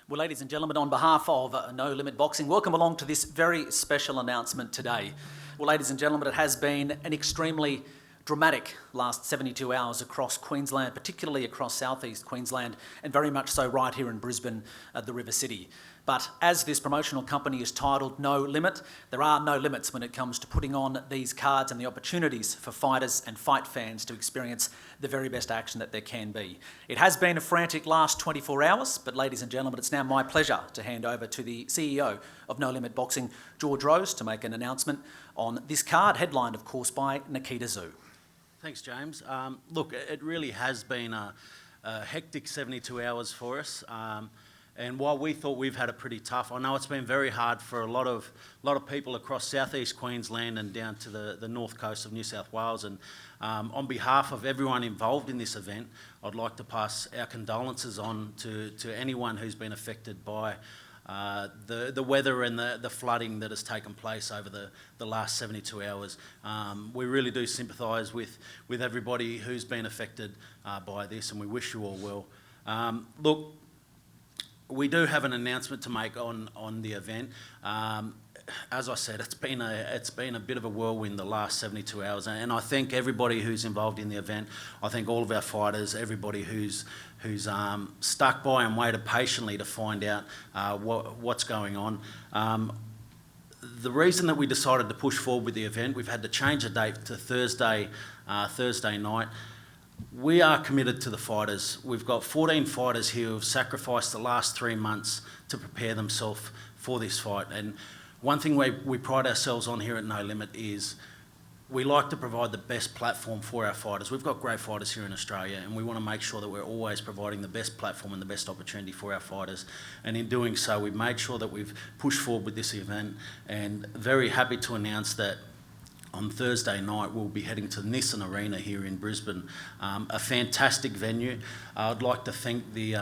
Well, ladies and gentlemen, on behalf of No Limit Boxing, welcome along to this very special announcement today. Well, ladies and gentlemen, it has been an extremely dramatic last 72 hours across Queensland, particularly across southeast Queensland, and very much so right here in Brisbane, the River City. But as this promotional company is titled No Limit, there are no limits when it comes to putting on these cards and the opportunities for fighters and fight fans to experience the very best action that there can be. It has been a frantic last 24 hours, but ladies and gentlemen, it's now my pleasure to hand over to the CEO of No Limit Boxing, George Rose, to make an announcement on this card, headlined, of course, by Nikita Tszyu. Thanks, James. Look, it really has been a hectic 72 hours for us. And while we thought we've had it pretty tough, I know it's been very hard for a lot of people across southeast Queensland and down to the north coast of New South Wales. And on behalf of everyone involved in this event, I'd like to pass our condolences on to anyone who's been affected by the weather and the flooding that has taken place over the last 72 hours. We really do sympathise with everybody who's been affected by this, and we wish you all well. Look, we do have an announcement to make on the event. As I said, it's been a bit of a whirlwind the last 72 hours, and I thank everybody who's involved in the event. I thank all of our fighters, everybody who's stuck by and waited patiently to find out what's going on. The reason that we decided to push forward with the event, we've had to change the date to Thursday night. We are committed to the fighters. We've got 14 fighters here who have sacrificed the last 3 months to prepare themselves for this fight. And one thing we pride ourselves on here at No Limit is we like to provide the best platform for our fighters. We've got great fighters here in Australia, and we want to make sure that we're always providing the best platform and the best opportunity for our fighters. And in doing so, we've made sure that we've pushed forward with this event, and very happy to announce that on Thursday night, we'll be heading to the Nissan Arena here in Brisbane, a fantastic venue. I'd like to thank the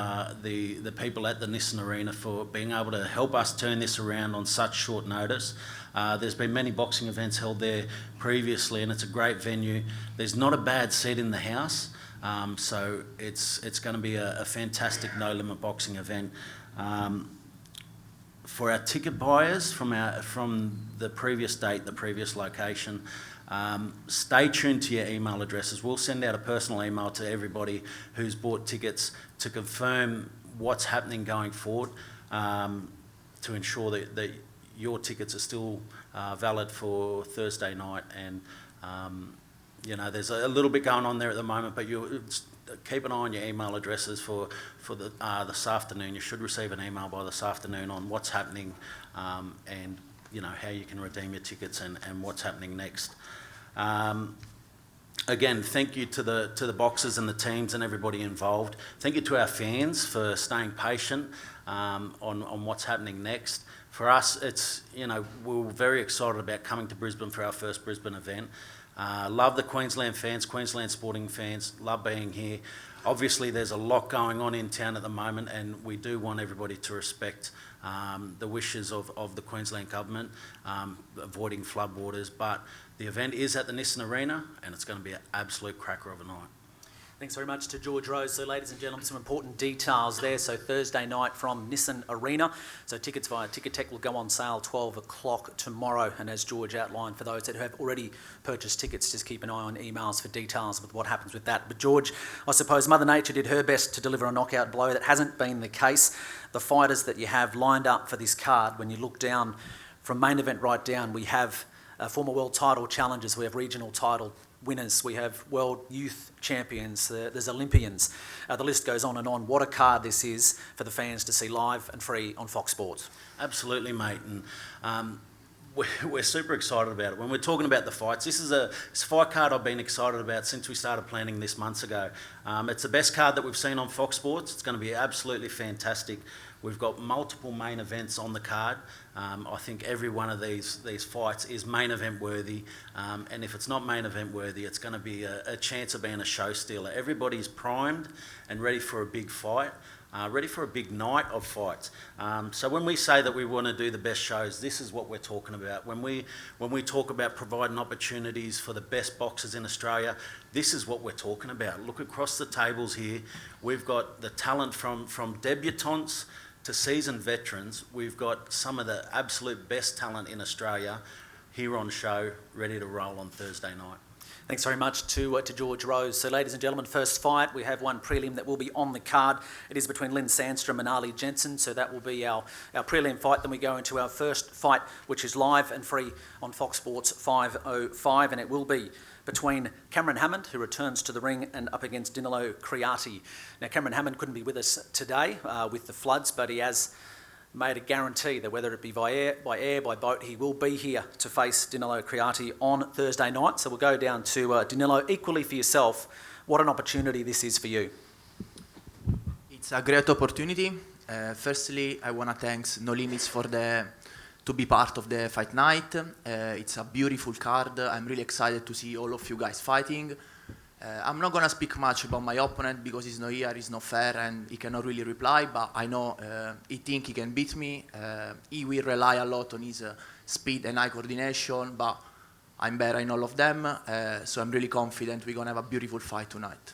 people at the Nissan Arena for being able to help us turn this around on such short notice. There's been many boxing events held there previously, and it's a great venue. There's not a bad seat in the house, so it's going to be a fantastic No Limit boxing event. For our ticket buyers from the previous date, the previous location, stay tuned to your email addresses. We'll send out a personal email to everybody who's bought tickets to confirm what's happening going forward, to ensure that your tickets are still valid for Thursday night. And there's a little bit going on there at the moment, but keep an eye on your email addresses for this afternoon. You should receive an email by this afternoon on what's happening, and how you can redeem your tickets and what's happening next. Again, thank you to the boxers and the teams and everybody involved. Thank you to our fans for staying patient on what's happening next. For us, it's we're very excited about coming to Brisbane for our first Brisbane event. Love the Queensland fans, Queensland sporting fans, love being here. Obviously, there's a lot going on in town at the moment, and we do want everybody to respect the wishes of the Queensland government, avoiding floodwaters. But the event is at the Nissan Arena, and it's going to be an absolute cracker of a night. Thanks very much to George Rose. So, ladies and gentlemen, some important details there. So, Thursday night from Nissan Arena. So, tickets via Ticket Tech will go on sale 12 o'clock tomorrow. And as George outlined, for those that have already purchased tickets, just keep an eye on emails for details of what happens with that. But, George, I suppose Mother Nature did her best to deliver a knockout blow. That hasn't been the case. The fighters that you have lined up for this card, when you look down from main event right down, we have former world title challengers, we have regional title winners, we have world youth champions, there's Olympians. The list goes on and on. What a card this is for the fans to see live and free on Fox Sports. Absolutely, mate. And we're super excited about it. When we're talking about the fights, this is a fight card I've been excited about since we started planning this months ago. It's the best card that we've seen on Fox Sports. It's going to be absolutely fantastic. We've got multiple main events on the card. I think every one of these fights is main event worthy, and if it's not main event worthy, it's going to be a chance of being a show stealer. Everybody's primed and ready for a big fight, ready for a big night of fights. So when we say that we want to do the best shows, this is what we're talking about. When we talk about providing opportunities for the best boxers in Australia, this is what we're talking about. Look across the tables here. We've got the talent from debutantes to seasoned veterans, we've got some of the absolute best talent in Australia here on show, ready to roll on Thursday night. Thanks very much to George Rose. So, ladies and gentlemen, first fight, we have one prelim that will be on the card. It is between Lynn Sandstrom and Ali Jensen, so that will be our prelim fight. Then we go into our first fight, which is live and free on Fox Sports 505, and it will be between Cameron Hammond, who returns to the ring, and up against Danilo Creati. Now, Cameron Hammond couldn't be with us today with the floods, but he has made a guarantee that whether it be by air, by boat, he will be here to face Danilo Creati on Thursday night. So we'll go down to Danilo. Equally for yourself, what an opportunity this is for you. It's a great opportunity. Firstly, I want to thank No Limits to be part of the fight night. It's a beautiful card. I'm really excited to see all of you guys fighting. I'm not going to speak much about my opponent because he's not here, he's not fair, and he cannot really reply, but I know he thinks he can beat me. He will rely a lot on his speed and eye coordination, but I'm better in all of them, so I'm really confident we're going to have a beautiful fight tonight.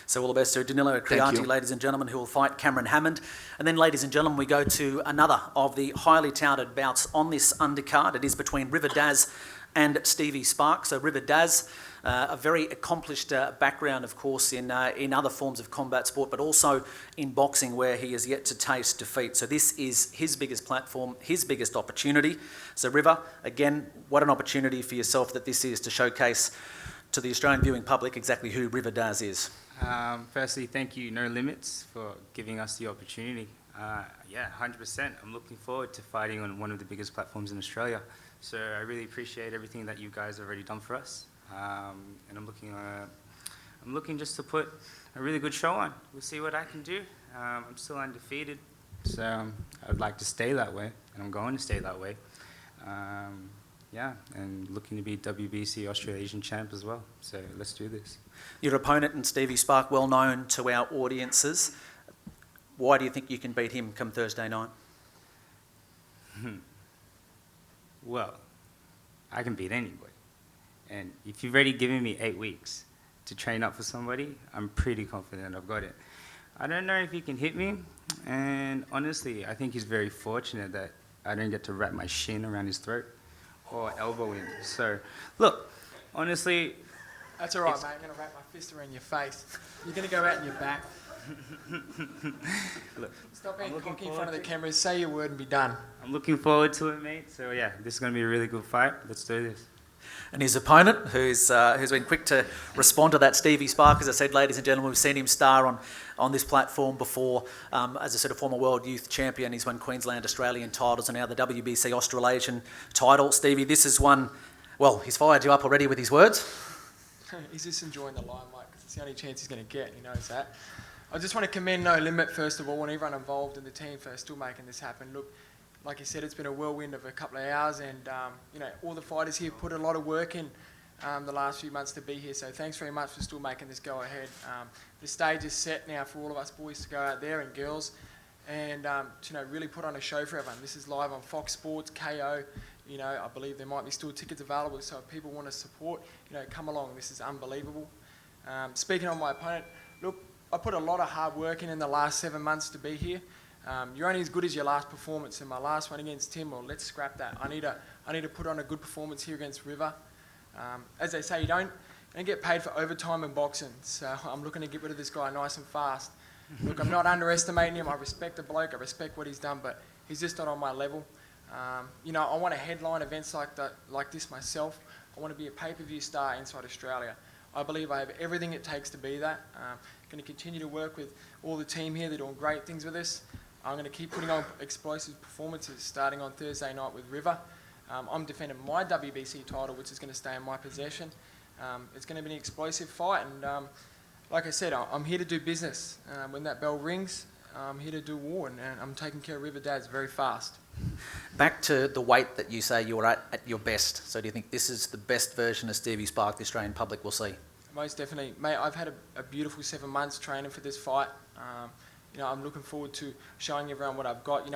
So all the best to Danilo Creati, ladies and gentlemen, who will fight Cameron Hammond. And then, ladies and gentlemen, we go to another of the highly touted bouts on this undercard. It is between River Daz and Stevie Spark. So River Daz, a very accomplished background, of course, in other forms of combat sport, but also in boxing, where he has yet to taste defeat. So this is his biggest platform, his biggest opportunity. So River, again, what an opportunity for yourself that this is to showcase to the Australian viewing public exactly who River Daz is. Firstly, thank you, No Limits, for giving us the opportunity. 100%. I'm looking forward to fighting on one of the biggest platforms in Australia. So I really appreciate everything that you guys have already done for us. And I'm looking just to put a really good show on. We'll see what I can do. I'm still undefeated, so I'd like to stay that way, and I'm going to stay that way. And looking to be WBC Australasian champ as well. So let's do this. Your opponent in Stevie Spark, well known to our audiences. Why do you think you can beat him come Thursday night? Well, I can beat anybody. And if you've already given me 8 weeks to train up for somebody, I'm pretty confident I've got it. I don't know if he can hit me, and honestly, I think he's very fortunate that I don't get to wrap my shin around his throat or elbow in. So, look, honestly... That's all right, mate. I'm going to wrap my fist around your face. You're going to go out in your back. Look, stop being cocky in front of the cameras, say your word and be done. I'm looking forward to it, mate. So, yeah, this is going to be a really good fight. Let's do this. And his opponent, who's been quick to respond to that, Stevie Spark. As I said, ladies and gentlemen, we've seen him star on this platform before. As I said, a former world youth champion. He's won Queensland Australian titles and now the WBC Australasian title. Stevie, this is one, well, he's fired you up already with his words. He's just enjoying the limelight because it's the only chance he's going to get, he knows that. I just want to commend No Limit, first of all, and everyone involved in the team for still making this happen. Look, like you said, it's been a whirlwind of a couple of hours, and all the fighters here put a lot of work in the last few months to be here. So thanks very much for still making this go ahead. The stage is set now for all of us boys to go out there and girls, and to really put on a show for everyone. This is live on Fox Sports, KO. I believe there might be still tickets available. So if people want to support, come along. This is unbelievable. Speaking of my opponent, look, I put a lot of hard work in the last 7 months to be here. You're only as good as your last performance, and my last one against Tim, well, let's scrap that. I need to put on a good performance here against River. As they say, you don't get paid for overtime in boxing, so I'm looking to get rid of this guy nice and fast. Look, I'm not underestimating him. I respect the bloke. I respect what he's done, but he's just not on my level. I want to headline events like this myself. I want to be a pay-per-view star inside Australia. I believe I have everything it takes to be that. Going to continue to work with all the team here. They're doing great things with us. I'm going to keep putting on explosive performances starting on Thursday night with River. I'm defending my WBC title, which is going to stay in my possession. It's going to be an explosive fight, and like I said, I'm here to do business. When that bell rings, I'm here to do war, and I'm taking care of River Daz very fast. Back to the weight that you say you were at your best. So do you think this is the best version of Stevie Spark the Australian public will see? Most definitely. Mate, I've had a beautiful 7 months training for this fight. I'm looking forward to showing everyone what I've got.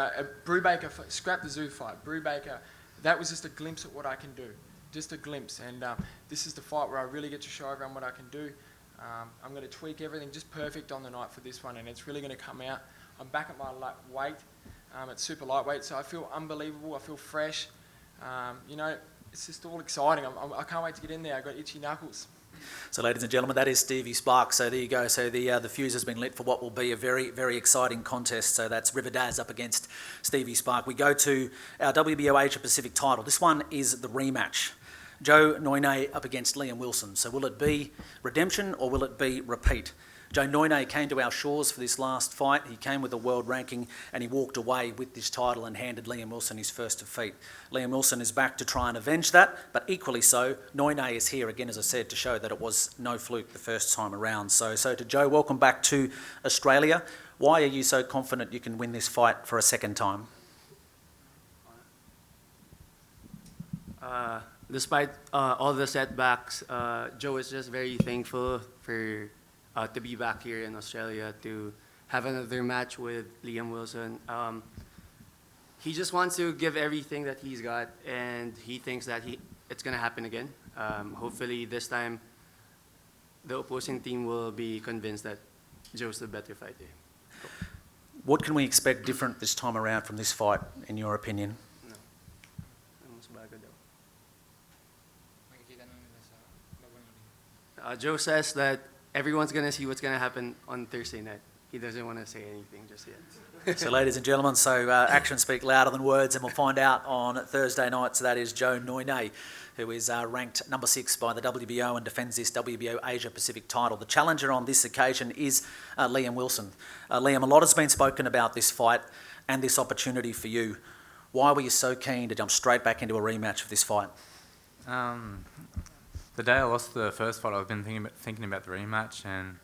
Brubaker, scrap the zoo fight. Brubaker, that was just a glimpse at what I can do. Just a glimpse. And this is the fight where I really get to show everyone what I can do. I'm going to tweak everything just perfect on the night for this one, and it's really going to come out. I'm back at my weight. It's super lightweight, so I feel unbelievable. I feel fresh. You know, it's just all exciting. I can't wait to get in there. I've got itchy knuckles. So, ladies and gentlemen, that is Stevie Sparks. So there you go. So the fuse has been lit for what will be a very, very exciting contest. So that's River Daz up against Stevie Spark. We go to our WBO Asia Pacific title. This one is the rematch. Joe Noynay up against Liam Wilson. So will it be redemption or will it be repeat? Joe Noynay came to our shores for this last fight. He came with a world ranking and he walked away with this title and handed Liam Wilson his first defeat. Liam Wilson is back to try and avenge that, but equally so, Noynay is here again, as I said, to show that it was no fluke the first time around. So to Joe, welcome back to Australia. Why are you so confident you can win this fight for a second time? Despite all the setbacks, Joe is just very thankful for to be back here in Australia to have another match with Liam Wilson. He just wants to give everything that he's got, and he thinks that it's going to happen again. Hopefully this time the opposing team will be convinced that Joe's the better fighter. What can we expect different this time around from this fight, in your opinion? No. Mas bago daw. Joe says that everyone's going to see what's going to happen on Thursday night. He doesn't want to say anything just yet. So, ladies and gentlemen, actions speak louder than words, and we'll find out on Thursday night. So that is Joe Noynay, who is ranked number 6 by the WBO and defends this WBO Asia Pacific title. The challenger on this occasion is Liam Wilson. Liam, a lot has been spoken about this fight and this opportunity for you. Why were you so keen to jump straight back into a rematch of this fight? The day I lost the first fight, I've been thinking about the rematch, and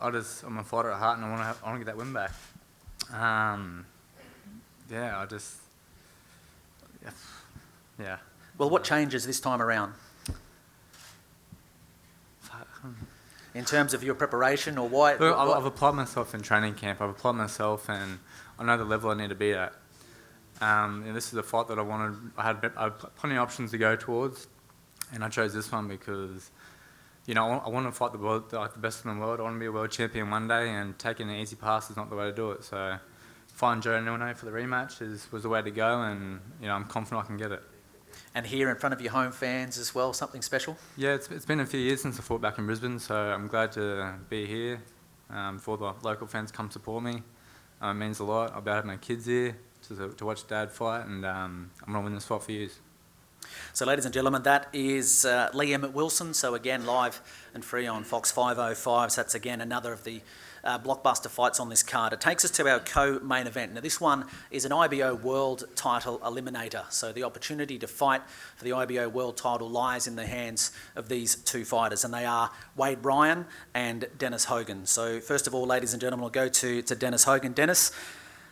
I'm a fighter at heart, and I want to get that win back. Yeah. Well, what changes this time around? In terms of your preparation, or why? Look, I've applied myself in training camp. I've applied myself, and I know the level I need to be at. And this is a fight that I wanted. I had plenty of options to go towards. And I chose this one because, you know, I want to fight the best in the world. I want to be a world champion one day, and taking an easy pass is not the way to do it. So, fighting Joe Noynay for the rematch was the way to go, and you know, I'm confident I can get it. And here in front of your home fans as well, something special? Yeah, it's been a few years since I fought back in Brisbane, so I'm glad to be here. For the local fans come support me. It means a lot. I'll be able to have my kids here to watch Dad fight, and I'm going to win this fight for you. So, ladies and gentlemen, that is Liam Wilson. So, again, live and free on Fox 505. So, that's again another of the blockbuster fights on this card. It takes us to our co-main event. Now, this one is an IBO World Title Eliminator. So, the opportunity to fight for the IBO World Title lies in the hands of these two fighters, and they are Wade Ryan and Dennis Hogan. So, first of all, ladies and gentlemen, we'll go to Dennis Hogan. Dennis,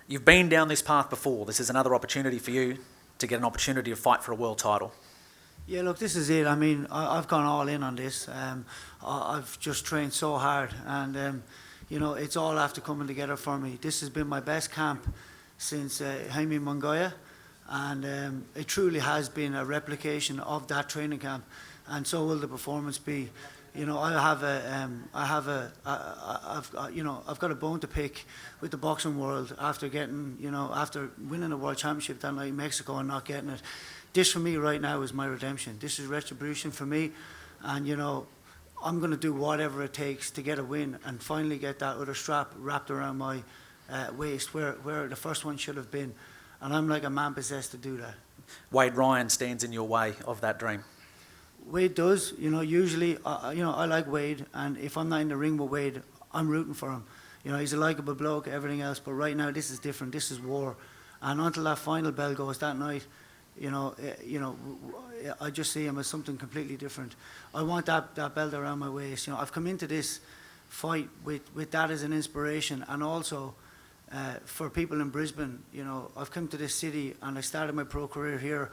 you've been down this path before. This is another opportunity for you to get an opportunity to fight for a world title. Yeah, look, this is it. I mean, I've gone all in on this. I've just trained so hard, and you know, it's all after coming together for me. This has been my best camp since Jaime Mongoya, and it truly has been a replication of that training camp, and so will the performance be. You know, I've got a bone to pick with the boxing world after winning the world championship that night in Mexico and not getting it. This for me right now is my redemption. This is retribution for me, and you know, I'm going to do whatever it takes to get a win and finally get that other strap wrapped around my waist where the first one should have been, and I'm like a man possessed to do that. Wade Ryan stands in your way of that dream. Wade does, you know, usually, I like Wade, and if I'm not in the ring with Wade, I'm rooting for him. You know, he's a likeable bloke, everything else, but right now this is different, this is war. And until that final bell goes that night, I just see him as something completely different. I want that belt around my waist. You know, I've come into this fight with that as an inspiration, and also for people in Brisbane, you know, I've come to this city and I started my pro career here,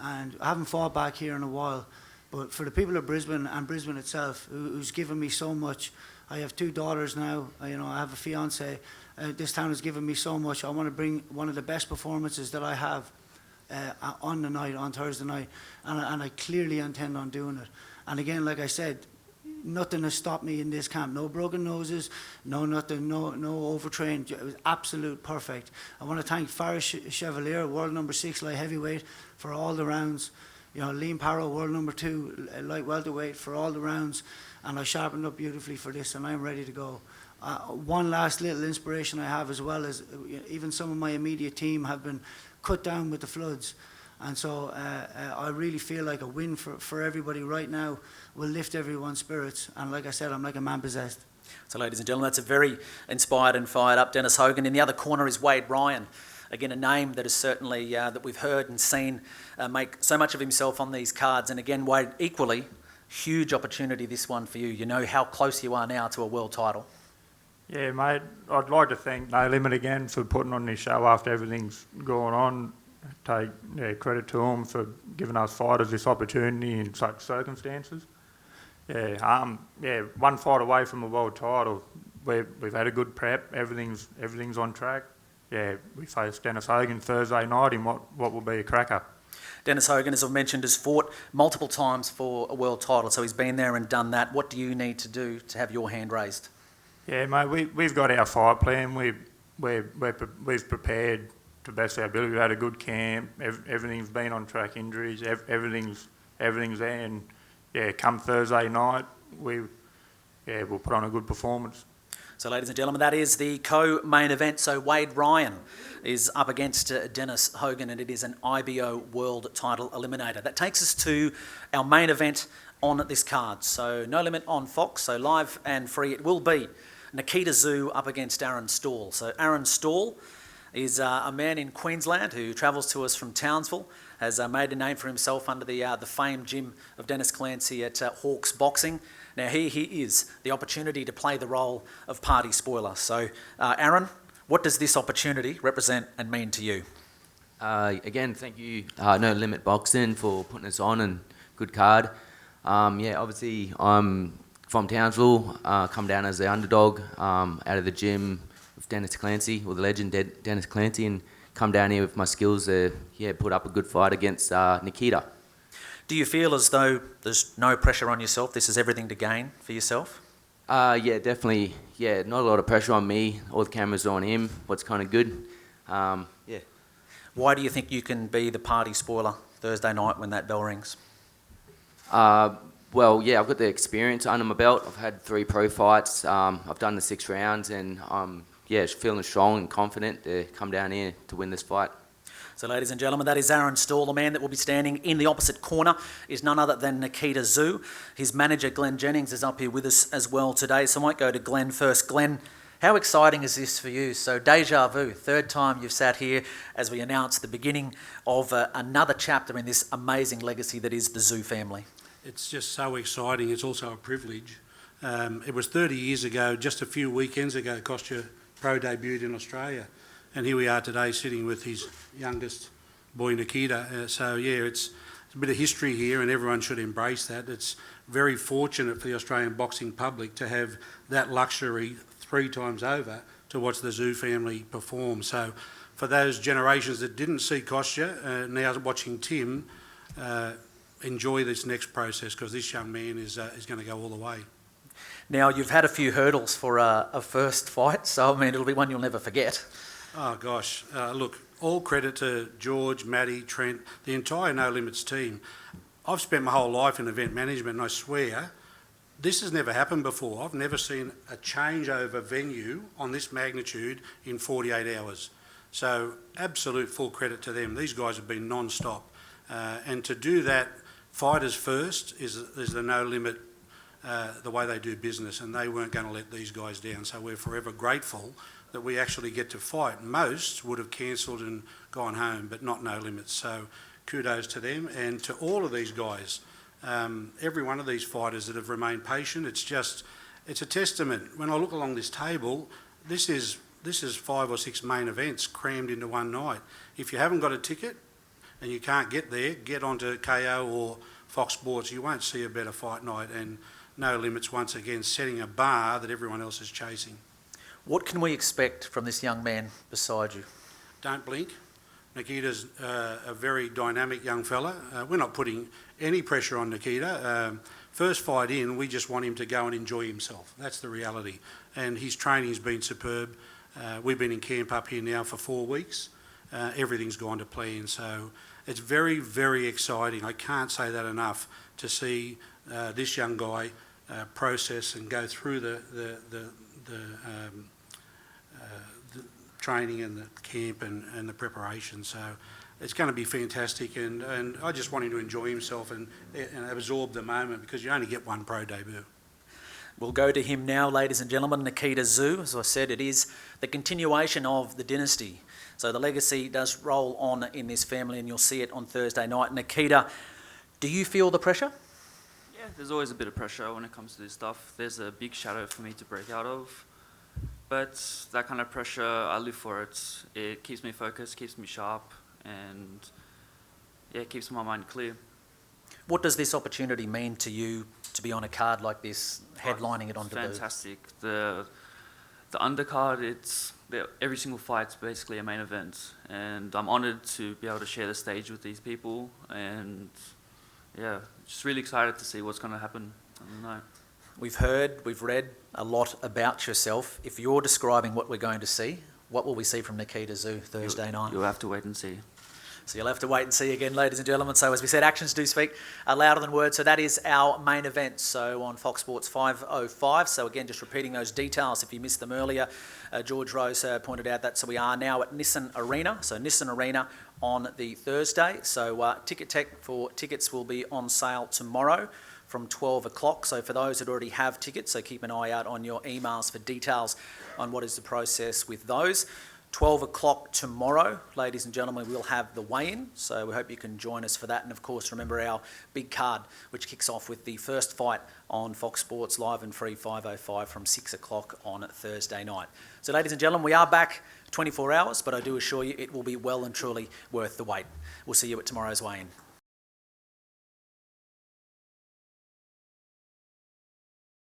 and I haven't fought back here in a while. But for the people of Brisbane and Brisbane itself, who's given me so much, I have 2 daughters now, I have a fiance. This town has given me so much. I want to bring one of the best performances that I have on Thursday night, and I clearly intend on doing it. And again, like I said, nothing has stopped me in this camp. No broken noses, no nothing, no overtrained. It was absolute perfect. I want to thank Faris Chevalier, world number 6 light heavyweight, for all the rounds. You know, Liam Parrow, world number 2 light welterweight, for all the rounds. And I sharpened up beautifully for this, and I'm ready to go. One last little inspiration I have as well is even some of my immediate team have been cut down with the floods. And so I really feel like a win for everybody right now will lift everyone's spirits. And like I said, I'm like a man possessed. So ladies and gentlemen, that's a very inspired and fired up Dennis Hogan. In the other corner is Wade Ryan. Again, a name that is certainly, that we've heard and seen make so much of himself on these cards. And again, Wade, equally, huge opportunity this one for you. You know how close you are now to a world title. Yeah, mate, I'd like to thank No Limit again for putting on this show after everything's going on. Take credit to them for giving us fighters this opportunity in such circumstances. One fight away from a world title. We've had a good prep. Everything's on track. Yeah, we face Dennis Hogan Thursday night in what will be a cracker. Dennis Hogan, as I've mentioned, has fought multiple times for a world title, so he's been there and done that. What do you need to do to have your hand raised? Yeah, mate, we've got our fight plan. We've prepared to the best of our ability. We've had a good camp. Everything's been on track. Injuries, everything's there. And come Thursday night, we'll put on a good performance. So, ladies and gentlemen, that is the co-main event. So Wade Ryan is up against Dennis Hogan, and it is an IBO World Title Eliminator. That takes us to our main event on this card. So No Limit on Fox, so live and free. It will be Nikita Tszyu up against Aaron Stahl. So Aaron Stahl is a man in Queensland who travels to us from Townsville, has made a name for himself under the famed gym of Dennis Clancy at Hawks Boxing. Now here he is, the opportunity to play the role of party spoiler. So Aaron, what does this opportunity represent and mean to you? Again, thank you No Limit Boxing for putting us on, and good card. Obviously I'm from Townsville, come down as the underdog out of the gym with Dennis Clancy, or the legend Dennis Clancy, and come down here with my skills to put up a good fight against Nikita. Do you feel as though there's no pressure on yourself? This is everything to gain for yourself? Definitely. Yeah, not a lot of pressure on me. All the cameras are on him. What's kind of good. Why do you think you can be the party spoiler Thursday night when that bell rings? I've got the experience under my belt. I've had 3 pro fights. I've done the 6 rounds, and feeling strong and confident to come down here to win this fight. So ladies and gentlemen, that is Aaron Stahl. The man that will be standing in the opposite corner is none other than Nikita Tszyu. His manager, Glenn Jennings, is up here with us as well today. So I might go to Glenn first. Glenn, how exciting is this for you? So deja vu, 3rd time you've sat here as we announce the beginning of another chapter in this amazing legacy that is the Tszyu family. It's just so exciting. It's also a privilege. It was 30 years ago, just a few weekends ago, Kostya pro debuted in Australia. And here we are today sitting with his youngest boy, Nikita. It's a bit of history here, and everyone should embrace that. It's very fortunate for the Australian boxing public to have that luxury 3 times over to watch the Tszyu family perform. So for those generations that didn't see Kostya, now watching Tim, enjoy this next process, because this young man is going to go all the way. Now, you've had a few hurdles for a first fight, so I mean, it'll be one you'll never forget. Oh gosh, look, all credit to George, Matty, Trent, the entire No Limits team. I've spent my whole life in event management, and I swear, this has never happened before. I've never seen a changeover venue on this magnitude in 48 hours. So absolute full credit to them. These guys have been non-stop. And to do that, fighters first is the No Limit, the way they do business, and they weren't going to let these guys down. So we're forever grateful that we actually get to fight. Most would have cancelled and gone home, but not No Limits. So kudos to them, and to all of these guys. Every one of these fighters that have remained patient, it's a testament. When I look along this table, this is 5 or 6 main events crammed into one night. If you haven't got a ticket and you can't get there, get onto KO or Fox Sports. You won't see a better fight night, and No Limits once again setting a bar that everyone else is chasing. What can we expect from this young man beside you? Don't blink. Nikita's a very dynamic young fella. We're not putting any pressure on Nikita. First fight in, we just want him to go and enjoy himself. That's the reality. And his training's been superb. We've been in camp up here now for 4 weeks. Everything's gone to plan. So it's very, very exciting. I can't say that enough to see this young guy process and go through the training and the camp and the preparation. So it's going to be fantastic, and I just want him to enjoy himself and absorb the moment, because you only get one pro debut. We'll go to him now, ladies and gentlemen. Nikita Tszyu, as I said, it is the continuation of the dynasty. So the legacy does roll on in this family, and you'll see it on Thursday night. Nikita, do you feel the pressure? Yeah, there's always a bit of pressure when it comes to this stuff. There's a big shadow for me to break out of. But that kind of pressure, I live for it. It keeps me focused, keeps me sharp, and yeah, it keeps my mind clear. What does this opportunity mean to you to be on a card like this, headlining it on debut? Fantastic. The undercard, every single fight's basically a main event, and I'm honoured to be able to share the stage with these people, and yeah, just really excited to see what's going to happen on the night. We've heard, we've read a lot about yourself. If you're describing what we're going to see, what will we see from Nikita Tszyu Thursday night? You'll have to wait and see. So you'll have to wait and see again, ladies and gentlemen. So as we said, actions do speak louder than words. So that is our main event. So on Fox Sports 5:05. So again, just repeating those details if you missed them earlier. George Rose pointed out that. So we are now at Nissan Arena. So Nissan Arena on the Thursday. So Ticket Tech for tickets will be on sale tomorrow from 12 o'clock. So for those that already have tickets, so keep an eye out on your emails for details on what is the process with those. 12 o'clock tomorrow, ladies and gentlemen, we'll have the weigh-in, so we hope you can join us for that. And of course, remember our big card, which kicks off with the first fight on Fox Sports live and free 5:05 from 6 o'clock on Thursday night. So ladies and gentlemen, we are back 24 hours, but I do assure you it will be well and truly worth the wait. We'll see you at tomorrow's weigh-in.